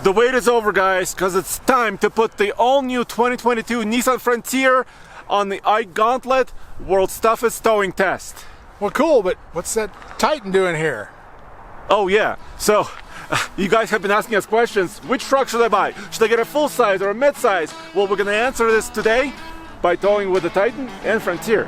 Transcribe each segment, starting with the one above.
The wait is over, guys, because it's time to put the all-new 2022 Nissan Frontier on the Gauntlet World's Toughest Towing Test. Well, cool, but what's that Titan doing here? Oh yeah, so you guys have been asking us questions. Which truck should I buy? Should I get a full size or a mid size? Well, we're gonna answer this today by towing with the Titan and Frontier.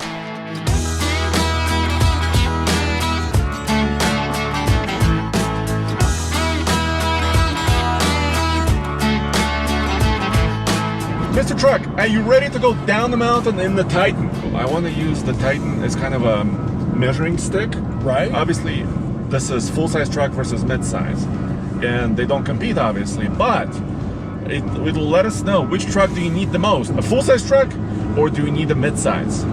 Mr. Truck, are you ready to go down the mountain in the Titan? I want to use the Titan as kind of a measuring stick. Right. Obviously, this is full-size truck versus mid-size, and they don't compete, obviously, but it will let us know which truck do you need the most, a full-size truck or do you need a mid-size?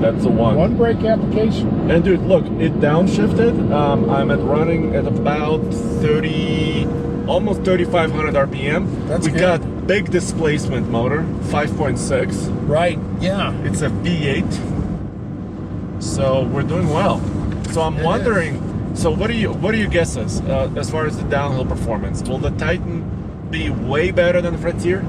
That's the one. One brake application. And dude, look, it downshifted. I'm running at about 30, almost 3,500 RPM. That's good. Got big displacement motor, 5.6. Right, yeah. It's a V8. So we're doing well. So I'm wondering, so what are your guesses as far as the downhill performance? Will the Titan be way better than the Frontier?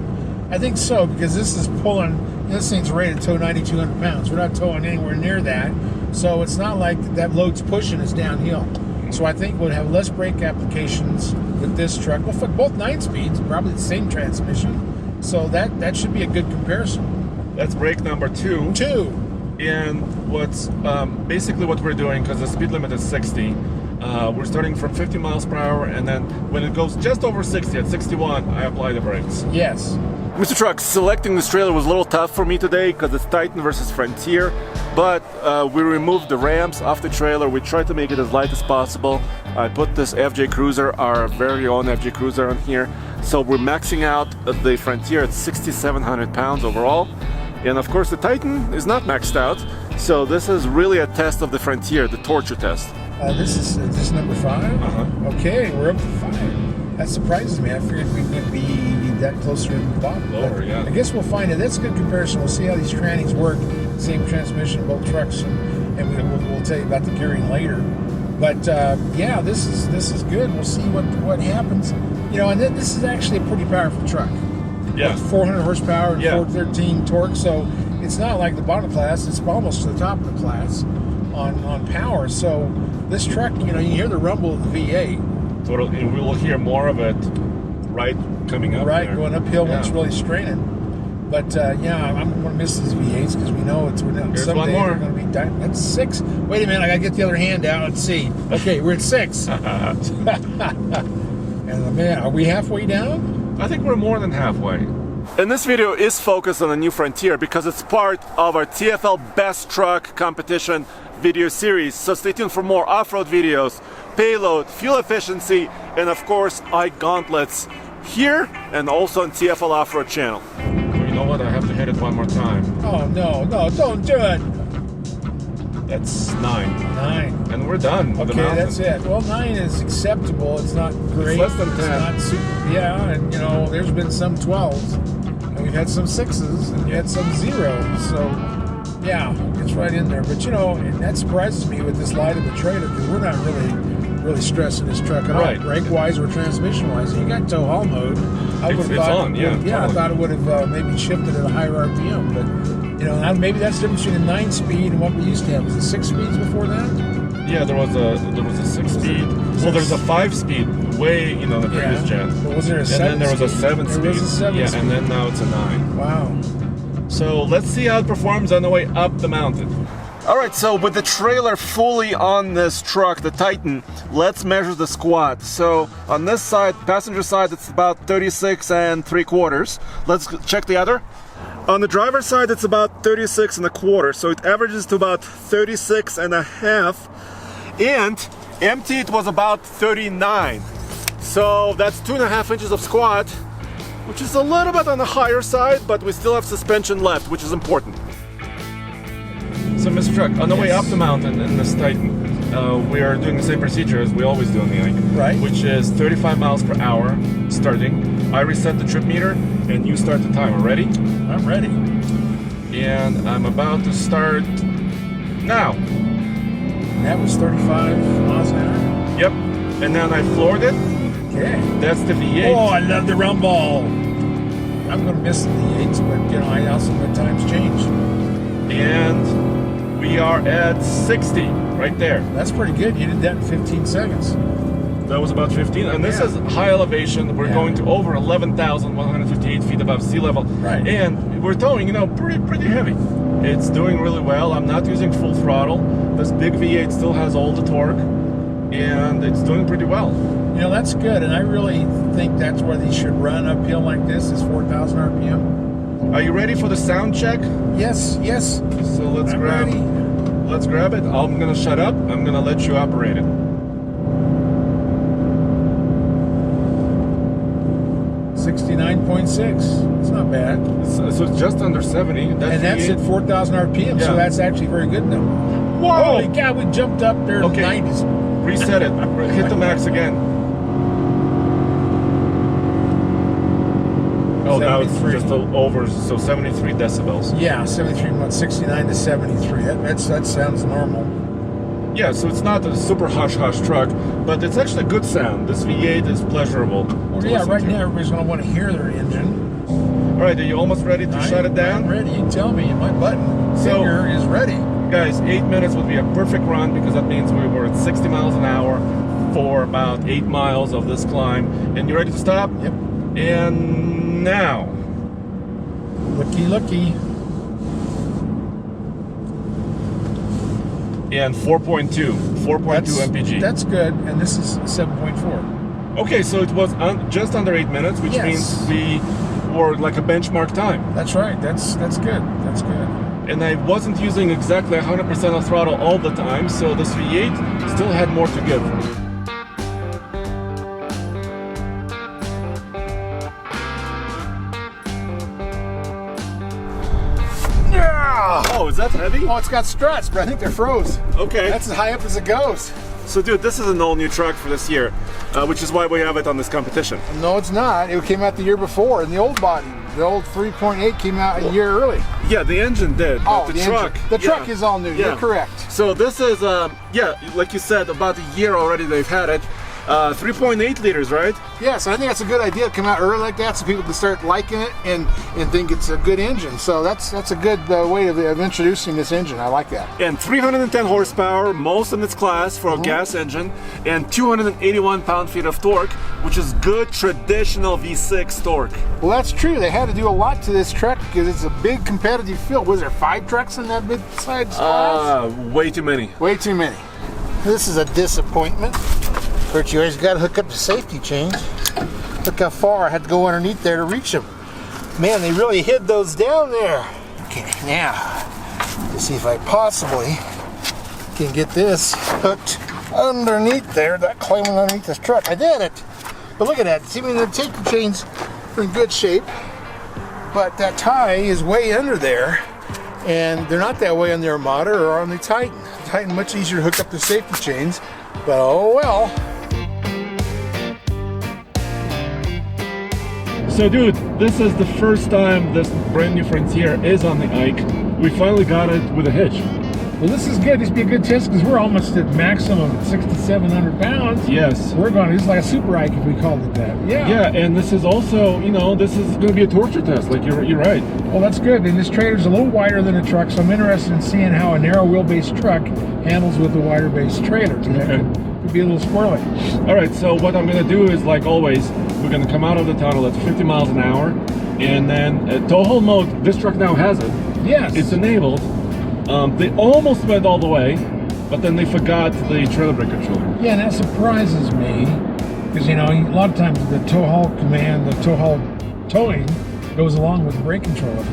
I think so, because this is pulling, this thing's rated to tow 9,200 pounds. We're not towing anywhere near that. So it's not like that load's pushing us downhill. So I think we'll have less brake applications with this truck. Well, for both 9 speeds, probably the same transmission. So that should be a good comparison. That's brake number 2. 2. And what's basically what we're doing, because the speed limit is 60, we're starting from 50 miles per hour, and then when it goes just over 60, at 61, I apply the brakes. Yes. Mr. Truck, selecting this trailer was a little tough for me today because it's Titan versus Frontier, but we removed the ramps off the trailer. We tried to make it as light as possible. I put this FJ Cruiser, our very own FJ Cruiser, on here. So we're maxing out the Frontier at 6,700 pounds overall. And of course the Titan is not maxed out. So this is really a test of the Frontier, the torture test. This is number 5? Uh-huh. Okay, we're up to 5. That surprises me. I figured we would be that closer to the bottom. Lower, yeah. I guess we'll find it. That's a good comparison. We'll see how these trannies work. Same transmission, both trucks, and we'll tell you about the gearing later. But yeah, this is good. We'll see what happens. You know, and then this is actually a pretty powerful truck. Yeah. With 400 horsepower and 413 torque. So it's not like the bottom class. It's almost to the top of the class on power. So this truck, you know, you hear the rumble of the V8. Totally, and we will hear more of it right coming up. Right, there. going uphill when it's really straining. But yeah, I'm going to miss these V8s because we know we're not. Here's Someday one more. They're going to be dying. That's 6. Wait a minute, I got to get the other hand out and see. Okay, we're at 6. And man, are we halfway down? I think we're more than halfway. And this video is focused on the new Frontier because it's part of our TFL Best Truck Competition video series. So stay tuned for more off-road videos, payload, fuel efficiency, and of course, gauntlets here and also on TFL Off-Road channel. You know what? I have to hit it one more time. Oh no, don't do it. That's 9. 9. And we're done with the mountain. That's it. Well, 9 is acceptable. It's not great. It's less than 10. It's not super, yeah, and you know, there's been some 12s, and we've had some 6s, and you had some 0s. So, yeah, it's right in there. But you know, and that surprises me with this light of the trailer because we're not really stressing this truck at all, brake-wise or transmission-wise. You got tow haul mode. I would have thought, totally. I thought it would have maybe shifted at a higher RPM, but. You know, maybe that's the difference between a 9-speed and what we used to have. Was it 6 speeds before that? Yeah, there was a 6-speed. Well, there's a 5-speed way, you know, the previous gen. But was there a 7-speed? And then there was a 7-speed. There was a 7-speed. Yeah, and then now it's a 9. Wow. So let's see how it performs on the way up the mountain. All right, so with the trailer fully on this truck, the Titan, let's measure the squat. So on this side, passenger side, it's about 36 3/4. Let's check the other. On the driver's side, it's about 36 1/4, so it averages to about 36 1/2. And empty, it was about 39. So that's 2.5 inches of squat, which is a little bit on the higher side, but we still have suspension left, which is important. So, Mr. Truck, on the way up the mountain in this Titan, we are doing the same procedure as we always do on the Ike, right? Which is 35 miles per hour starting. I reset the trip meter, and you start the timer. Ready? I'm ready. And I'm about to start now. And that was 35 miles an hour? Yep. And then I floored it. Okay. That's the V8. Oh, I love the rumble. I'm going to miss the V8s, but you know, I also know times change. And we are at 60 right there. That's pretty good. You did that in 15 seconds. That was about 15, and this Yeah. is high elevation. We're Yeah. going to over 11,158 feet above sea level. Right. And we're towing, you know, pretty heavy. It's doing really well. I'm not using full throttle. This big V8 still has all the torque, and it's doing pretty well. You know, that's good, and I really think that's where they should run uphill like this, is 4,000 RPM. Are you ready for the sound check? Yes. So let's I'm grab ready. Let's grab it. I'm gonna shut up. I'm gonna let you operate it. 69.6. It's not bad. So it's just under 70. And that's at 4,000 RPM, Yeah. so that's actually very good now. Whoa! Holy cow, we jumped up there to Okay. the 90s. Reset it. Hit the max again. Oh, now it's 73. just over, so 73 decibels. Yeah, 73, 69 to 73. That sounds normal. Yeah, so it's not a super hush-hush truck, but it's actually a good sound. This V8 is pleasurable. Well, to yeah, listen right to. now everybody's going to want to hear their engine. All right, are you almost ready to shut it down? I'm ready. You tell me. My button finger is ready. Guys, 8 minutes would be a perfect run because that means we were at 60 miles an hour for about 8 miles of this climb. And you ready to stop? Yep. And now. Looky. And 4.2 mpg. That's good, and this is 7.4. Okay, so it was just under 8 minutes, which Yes. means we were like a benchmark time. That's right. That's good. That's good. And I wasn't using exactly 100% of throttle all the time, so this V8 still had more to give. Yeah! Oh, is that heavy? Oh, it's got struts, but I think they're froze. Okay. That's as high up as it goes. So dude, this is an all-new truck for this year, which is why we have it on this competition. No, it's not. It came out the year before in the old body. The old 3.8 came out a year early. Yeah, the engine did, but Oh, the engine. truck. The truck is all new. Yeah. You're correct. So this is, yeah, like you said, about a year already they've had it. 3.8 liters, right? Yes, I think that's a good idea to come out early like that so people can start liking it and think it's a good engine. So that's a good way of introducing this engine. I like that. And 310 horsepower, most in its class for a gas engine, and 281 pound-feet of torque, which is good traditional V6 torque. Well, that's true. They had to do a lot to this truck because it's a big competitive field. Was there 5 trucks in that mid-size class? Way too many. Way too many. This is a disappointment. Of course, you always got to hook up the safety chains. Look how far I had to go underneath there to reach them. Man, they really hid those down there. Okay, now, let's see if I possibly can get this hooked underneath there, that climbing underneath this truck. I did it. But look at that. See, I mean, the safety chains are in good shape, but that tie is way under there, and they're not that way on the Armada or on the Titan. The Titan, much easier to hook up the safety chains, but oh well. So dude, this is the first time this brand new Frontier is on the Ike. We finally got it with a hitch. Well, this is good. This would be a good test because we're almost at maximum at 6,700 pounds. Yes. We're going, it's like a super Ike if we called it that. Yeah. Yeah, and this is also, you know, this is going to be a torture test. Like you're right. Well, that's good. And this trailer's a little wider than a truck, so I'm interested in seeing how a narrow wheelbase truck handles with a wider base trailer. So that could be a little squirrely. All right, so what I'm going to do is, like always, we're going to come out of the tunnel at 50 miles an hour, and then tow haul mode, this truck now has it. Yes. It's enabled. They almost went all the way, but then they forgot the trailer brake controller. Yeah, and that surprises me because, you know, a lot of times the tow haul command, the tow haul towing goes along with the brake controller.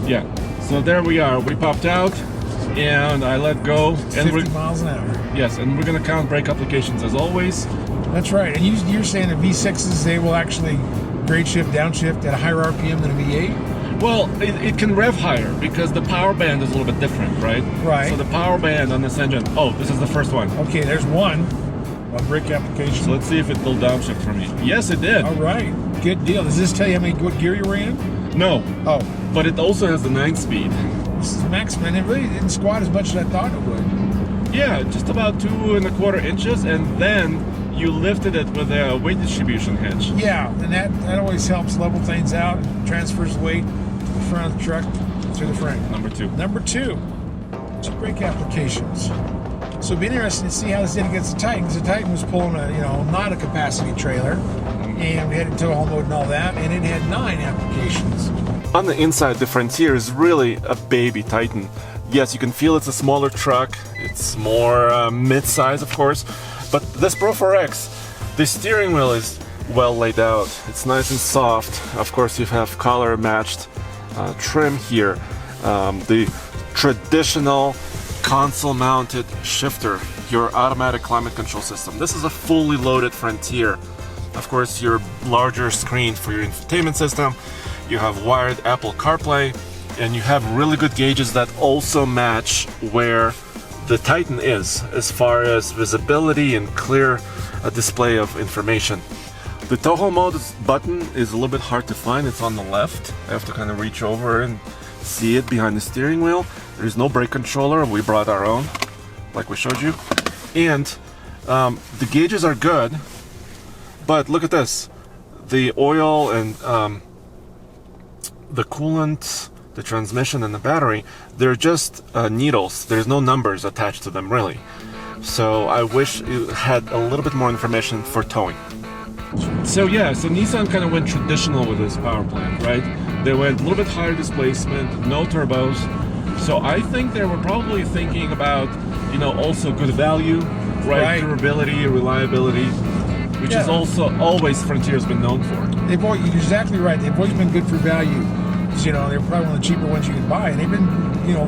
Yeah, so there we are. We popped out, and I let go. And 50 miles an hour. Yes, and we're going to count brake applications as always. That's right. And you're saying that V6s, they will actually grade shift, downshift at a higher RPM than a V8? Well, it can rev higher because the power band is a little bit different, right? Right. So the power band on this engine, oh, this is the first one. Okay, there's one brake application. So let's see if it will downshift for me. Yes, it did. All right, good deal. Does this tell you what gear you were in? No, Oh, but it also has the 9-speed. this is maximum. It really didn't squat as much as I thought it would. Yeah, just about 2¼ inches, and then you lifted it with a weight distribution hitch. Yeah, and that always helps level things out, transfers weight to the front of the truck through the frame. Number two. Number two, brake applications. So it'd be interesting to see how this did against the Titan, because the Titan was pulling a, not a capacity trailer, and we had it tow haul mode and all that, and it had 9 applications. On the inside, the Frontier is really a baby Titan. Yes, you can feel it's a smaller truck. It's more mid-size, of course. But this Pro 4X, the steering wheel is well laid out. It's nice and soft. Of course, you have color-matched trim here. The traditional console-mounted shifter, your automatic climate control system. This is a fully loaded Frontier. Of course, your larger screen for your infotainment system. You have wired Apple CarPlay, and you have really good gauges that also match where the Titan is as far as visibility and clear display of information. The tow haul mode button is a little bit hard to find. It's on the left. I have to kind of reach over and see it behind the steering wheel. There's no brake controller. We brought our own, like we showed you. And the gauges are good, but look at this. The oil and the coolant, the transmission and the battery, they're just needles. There's no numbers attached to them, really. So I wish it had a little bit more information for towing. So Nissan kind of went traditional with this power plant, right? They went a little bit higher displacement, no turbos. So I think they were probably thinking about, also good value, right? Durability, reliability, which is also always Frontier's been known for. You're exactly right. They've always been good for value. They're probably one of the cheaper ones you can buy, and they've been,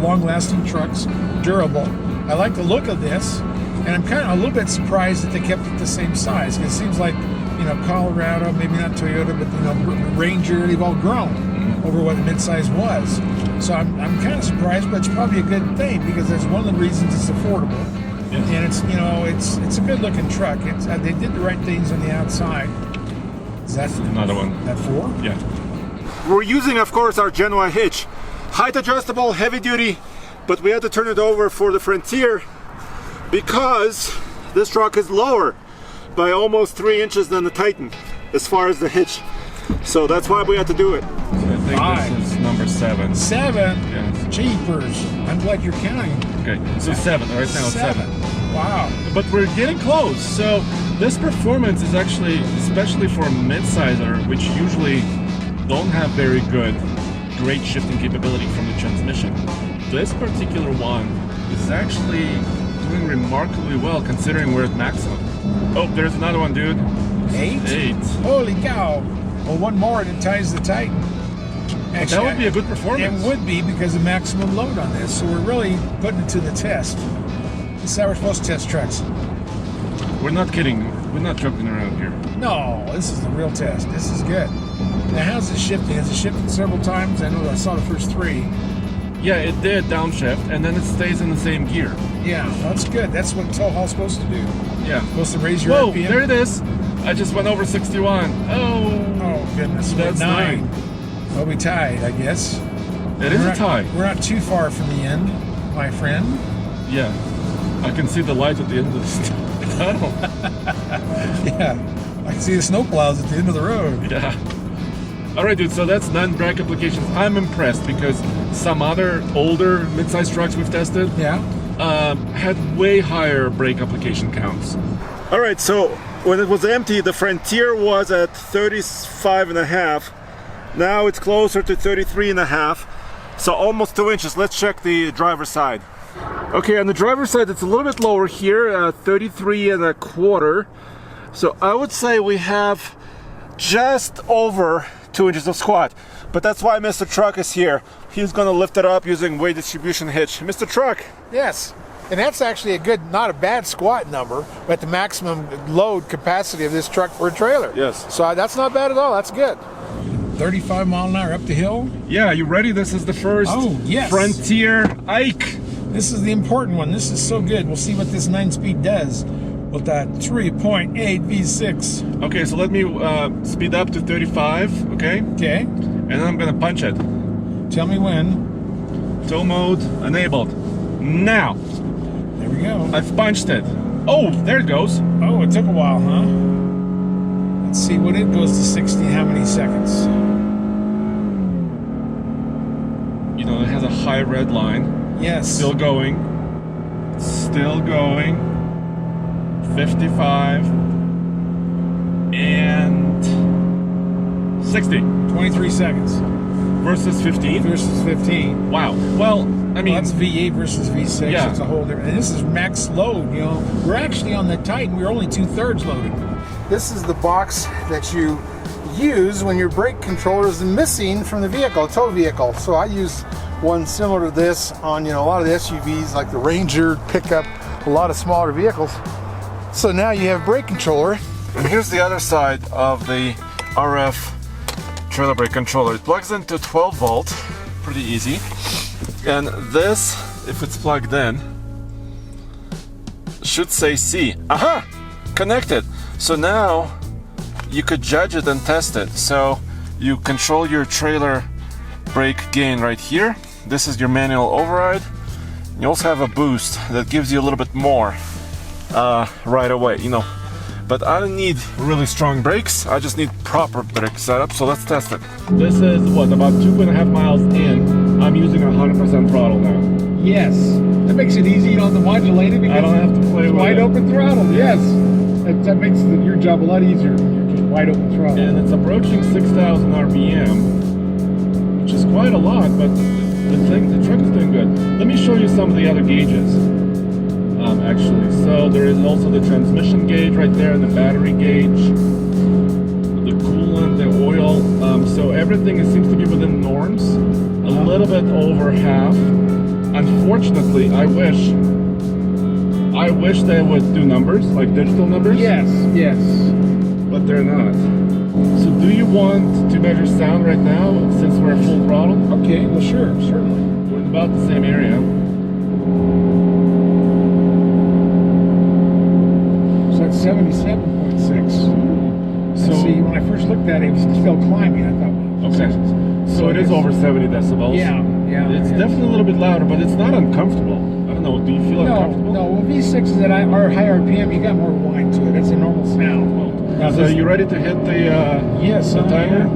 long-lasting trucks, durable. I like the look of this, and I'm kind of a little bit surprised that they kept it the same size. It seems like, Colorado, maybe not Toyota, but Ranger, they've all grown over what the midsize was. So I'm kind of surprised, but it's probably a good thing, because that's one of the reasons it's affordable. Yes. And it's a good-looking truck. They did the right things on the outside. Is that another one? That 4? Yeah. We're using, of course, our Gen Y hitch. Height adjustable, heavy duty, but we had to turn it over for the Frontier because this truck is lower by almost 3 inches than the Titan as far as the hitch. So that's why we had to do it. So I think this is number 7. 7? Yes. Jeepers. I'm glad you're counting. Okay, so 7. Right now it's 7. Wow. But we're getting close. So this performance is actually, especially for a mid-sizer, which usually don't have very great shifting capability from the transmission. This particular one is actually doing remarkably well considering we're at maximum. Oh, there's another one, dude. 8? Holy cow. Well, one more and it ties the Titan. Actually, that would be a good performance. It would be, because of maximum load on this. So we're really putting it to the test. This is how we're supposed to test trucks. We're not kidding. We're not joking around here. No, this is the real test. This is good. Now, how's it shifting? Has it shifted several times? I know I saw the first 3. Yeah, it did downshift, and then it stays in the same gear. Yeah, that's good. That's what tow haul's supposed to do. Yeah. Supposed to raise your RPM. There it is. I just went over 61. Oh, goodness. That's 9. Well, we tied, I guess. It is a tie. We're not too far from the end, my friend. Yeah. I can see the light at the end of the tunnel. Yeah. I can see the snowplows at the end of the road. Yeah. All right, dude, so that's 9 brake applications. I'm impressed because some other older mid-size trucks we've tested had way higher brake application counts. All right, so when it was empty, the Frontier was at 35.5. Now it's closer to 33.5, so almost 2 inches. Let's check the driver's side. Okay, on the driver's side, it's a little bit lower here, 33.25. So I would say we have just over 2 inches of squat, but that's why Mr. Truck is here. He's going to lift it up using weight distribution hitch. Mr. Truck. Yes, and that's actually not a bad squat number, but the maximum load capacity of this truck for a trailer. Yes. So that's not bad at all. That's good. 35 mile an hour up the hill. Yeah, you ready? This is the first Frontier Ike. This is the important one. This is so good. We'll see what this 9-speed does with that 3.8 V6. Okay, so let me speed up to 35, okay? Okay. And then I'm gonna punch it. Tell me when. Tow mode enabled. Now. There we go. I've punched it. Oh, there it goes. Oh, it took a while, huh? Let's see, when it goes to 60, how many seconds? You know, it has a high red line. Yes. Still going. Still going. 55. And 60. 23 seconds. Versus 15? Versus 15. Wow. Well, I mean... Well, that's V8 versus V6. Yeah. It's a whole different... And this is max load, you know. We're actually on the Titan. We're only 2/3 loaded. This is the box that you use when your brake controller is missing from the vehicle, a tow vehicle. So I use one similar to this on, you know, a lot of the SUVs like the Ranger, pickup, a lot of smaller vehicles. So now you have brake controller. And here's the other side of the RF trailer brake controller. It plugs into 12 volt, pretty easy. And this, if it's plugged in, should say C. Aha! Connected. So now you could judge it and test it. So you control your trailer brake gain right here. This is your manual override. You also have a boost that gives you a little bit more right away, you know. But I don't need really strong brakes. I just need proper brake setup. So let's test it. This is what, about 2.5 miles in. I'm using 100% throttle now. Yes. That makes it easy on the modulator because I don't have to play with wide it. open throttle. Yes. That makes your job a lot easier. You're just wide open throttle. And it's approaching 6,000 RPM, which is quite a lot, but the truck is doing good. Let me show you some of the other gauges. Actually, so there is also the transmission gauge right there, and the battery gauge, the coolant, the oil. So everything seems to be within norms. A little bit over half. Unfortunately, I wish they would do numbers, like digital numbers. Yes, yes. But they're not. So do you want to measure sound right now, since we're at full throttle? Okay, well sure, certainly. We're in about the same area. So it's 77.6. So See, when I first looked at it, it was still climbing. I thought, well, okay. So it is over 70 decibels. Yeah, yeah. It's yeah. definitely a little bit louder, but it's not uncomfortable. I don't know, do you feel uncomfortable? No, well, V6s that are high RPM, you got more whine to it. That's a normal sound. Now, So you ready to hit the yes, the timer?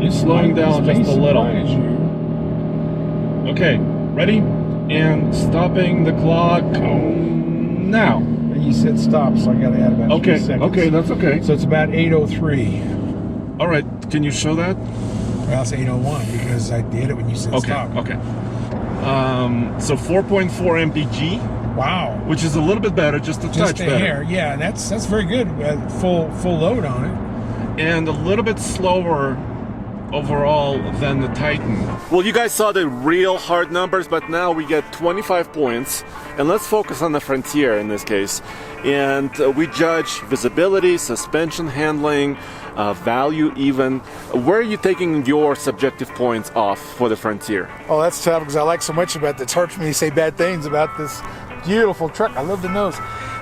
It's slowing down just a little. Okay, ready? And stopping the clock now. You said stop, so I got to add about 3 seconds. Okay, that's okay. So it's about 8:03. All right, can you show that? Well, it's 8:01 because I did it when you said stop. Okay. So 4.4 mpg. Wow. Which is a little bit better, just a touch better. Hair, yeah, that's very good. Full load on it, and a little bit slower overall than the Titan. Well, you guys saw the real hard numbers, but now we get 25 points, and let's focus on the Frontier in this case. And we judge visibility, suspension handling, value even. Where are you taking your subjective points off for the Frontier? Oh, that's tough because I like so much about it. It's hard for me to say bad things about this beautiful truck. I love the nose.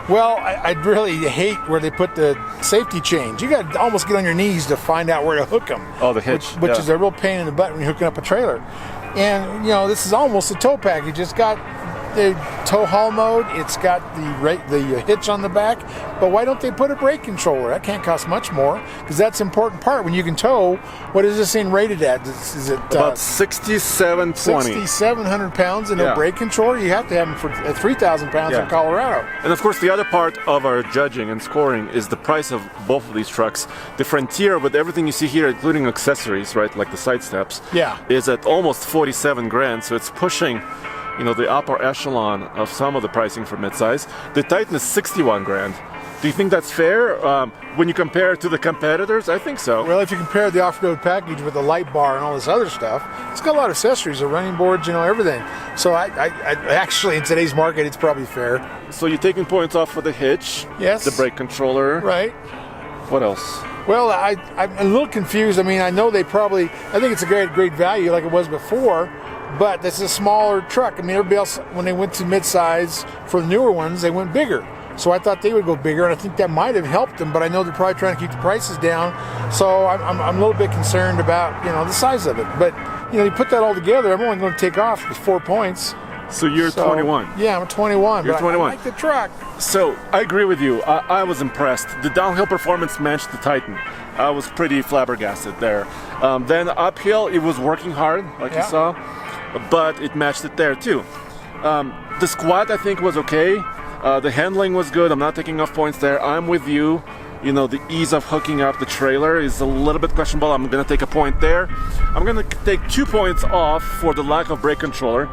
Well, I really hate where they put the safety chains. You got to almost get on your knees to find out where to hook them. Oh, the hitch. Which is a real pain in the butt when you're hooking up a trailer. And, you know, this is almost a tow package. It's got the tow haul mode. It's got the hitch on the back. But why don't they put a brake controller? That can't cost much more because that's an important part. When you can tow, what is this thing rated at? Is it about 6,720? 6,700 pounds and no brake controller? You have to have them for 3,000 pounds in Colorado. And of course, the other part of our judging and scoring is the price of both of these trucks. The Frontier, with everything you see here, including accessories, right, like the side steps, is at almost 47 grand. So it's pushing, you know, the upper echelon of some of the pricing for midsize. The Titan is 61 grand. Do you think that's fair when you compare it to the competitors? I think so. Well, if you compare the off-road package with the light bar and all this other stuff, it's got a lot of accessories, the running boards, you know, everything. So I actually, in today's market, it's probably fair. So you're taking points off for the hitch, yes, the brake controller, right? What else? Well, I'm a little confused. I mean, I know I think it's a great value like it was before, but this is a smaller truck. I mean, everybody else, when they went to midsize for the newer ones, they went bigger. So I thought they would go bigger, and I think that might have helped them, but I know they're probably trying to keep the prices down. So I'm a little bit concerned about, you know, the size of it. But, you know, you put that all together, I'm only going to take off with 4 points. So you're 21. Yeah, I'm 21. You're but 21. I like the truck. So I agree with you. I was impressed. The downhill performance matched the Titan. I was pretty flabbergasted there. Then uphill, it was working hard, like you saw, but it matched it there too. The squat, I think, was okay. The handling was good. I'm not taking off points there. I'm with you. You know, the ease of hooking up the trailer is a little bit questionable. I'm going to take a point there. I'm going to take 2 points off for the lack of brake controller.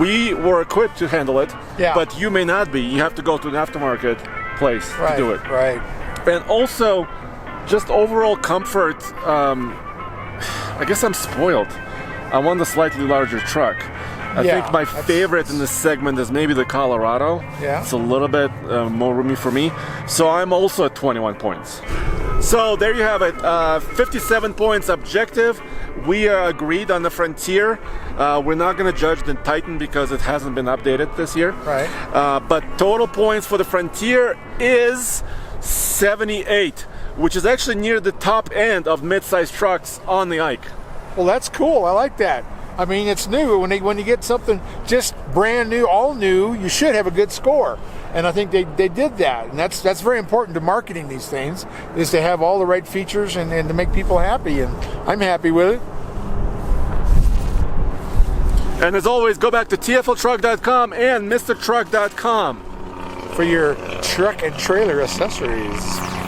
We were equipped to handle it, but you may not be. You have to go to an aftermarket place to do it. Right. And also, just overall comfort, I guess I'm spoiled. I want a slightly larger truck. I think my favorite in this segment is maybe the Colorado. Yeah. It's a little bit more roomy for me. So I'm also at 21 points. So there you have it. 57 points objective. We agreed on the Frontier. We're not going to judge the Titan because it hasn't been updated this year. Right. But total points for the Frontier is 78, which is actually near the top end of mid-sized trucks on the Ike. Well, that's cool. I like that. I mean, it's new. When you get something just brand new, all new, you should have a good score. And I think they did that. And that's very important to marketing these things, is to have all the right features and to make people happy. And I'm happy with it. And as always, go back to TFLtruck.com and MrTruck.com for your truck and trailer accessories.